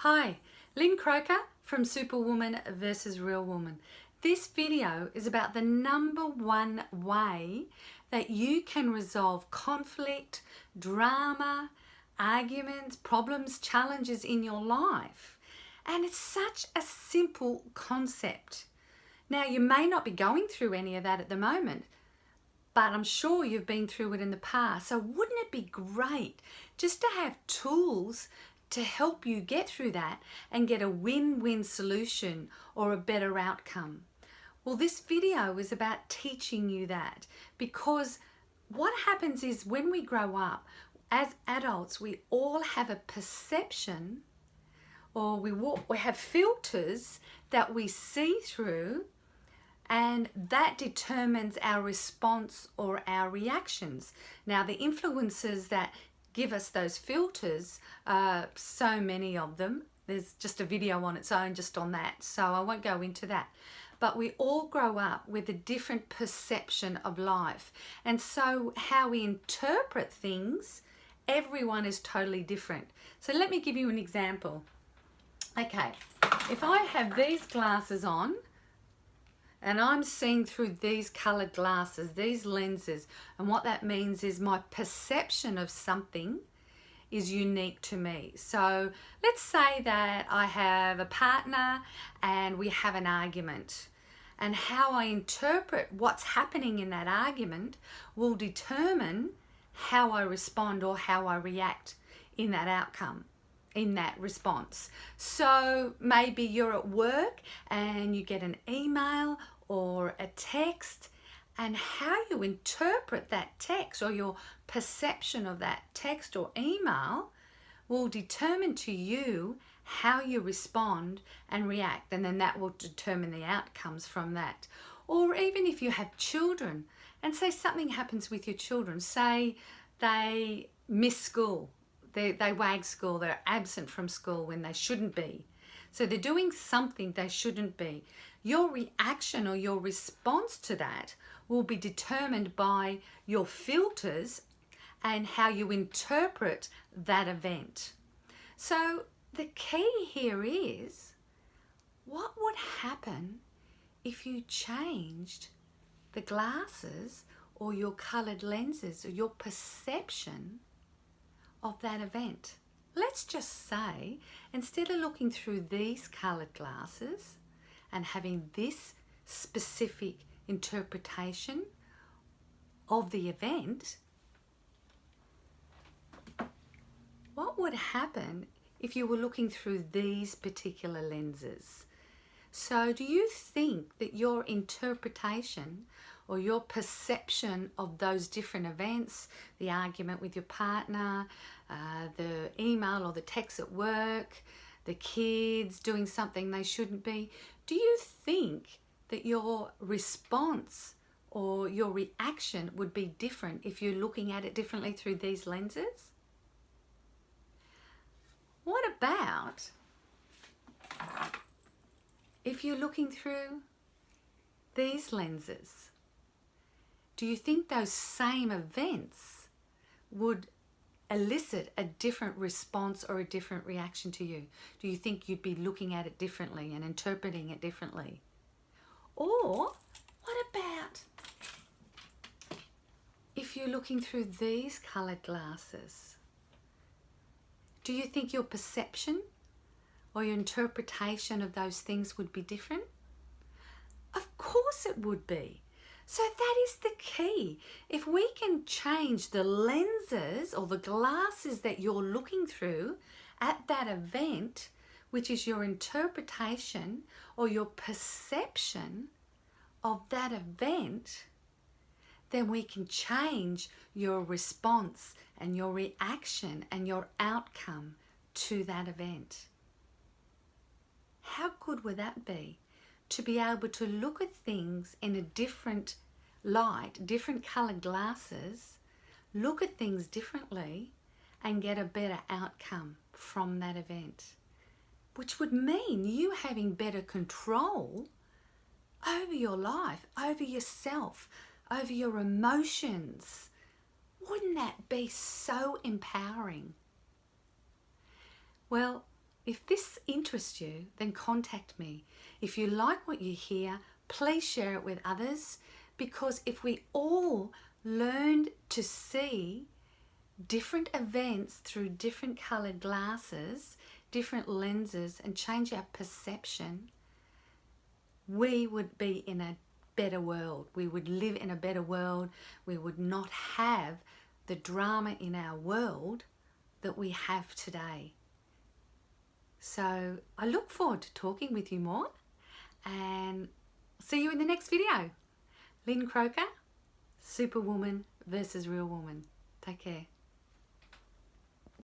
Hi, Lynn Croker from Superwoman versus Real Woman. This video is about the number one way that you can resolve conflict, drama, arguments, problems, challenges in your life. And it's such a simple concept. Now, you may not be going through any of that at the moment, but I'm sure you've been through it in the past. So wouldn't it be great just to have tools to help you get through that and get a win-win solution or a better outcome? Well, this video is about teaching you that, because what happens is when we grow up as adults, we all have a perception, or we have filters that we see through, and that determines our response or our reactions. Now, the influences that give us those filters, so many of them. There's just a video on its own just on that, so I won't go into that. But we all grow up with a different perception of life. And so how we interpret things, everyone is totally different. So let me give you an example. Okay, if I have these glasses on, and I'm seeing through these colored glasses, these lenses, and what that means is my perception of something is unique to me. So let's say that I have a partner and we have an argument, and how I interpret what's happening in that argument will determine how I respond or how I react in that outcome, in that response. So maybe you're at work and you get an email or a text, and how you interpret that text or your perception of that text or email will determine to you how you respond and react, and then that will determine the outcomes from that. Or even if you have children and say something happens with your children, say they miss school, they wag school, they're absent from school when they shouldn't be. So they're doing something they shouldn't be. Your reaction or your response to that will be determined by your filters and how you interpret that event. So the key here is, what would happen if you changed the glasses or your colored lenses or your perception of that event? Let's just say, instead of looking through these colored glasses and having this specific interpretation of the event, what would happen if you were looking through these particular lenses? So do you think that your interpretation or your perception of those different events, the argument with your partner, the email or the text at work, the kids doing something they shouldn't be, do you think that your response or your reaction would be different if you're looking at it differently through these lenses? What about if you're looking through these lenses? Do you think those same events would elicit a different response or a different reaction to you? Do you think you'd be looking at it differently and interpreting it differently? Or what about if you're looking through these colored glasses? Do you think your perception or your interpretation of those things would be different? Of course it would be. So that is the key. If we can change the lenses or the glasses that you're looking through at that event, which is your interpretation or your perception of that event, then we can change your response and your reaction and your outcome to that event. How good would that be? To be able to look at things in a different light, different colored glasses, look at things differently and get a better outcome from that event, which would mean you having better control over your life, over yourself, over your emotions. Wouldn't that be so empowering? Well, If this interests you, then contact me. If you like what you hear, please share it with others, because if we all learned to see different events through different coloured glasses, different lenses, and change our perception, we would be in a better world. We would live in a better world. We would not have the drama in our world that we have today. So I look forward to talking with you more, and see you in the next video. Lynn Croker, Superwoman versus Real Woman. Take care.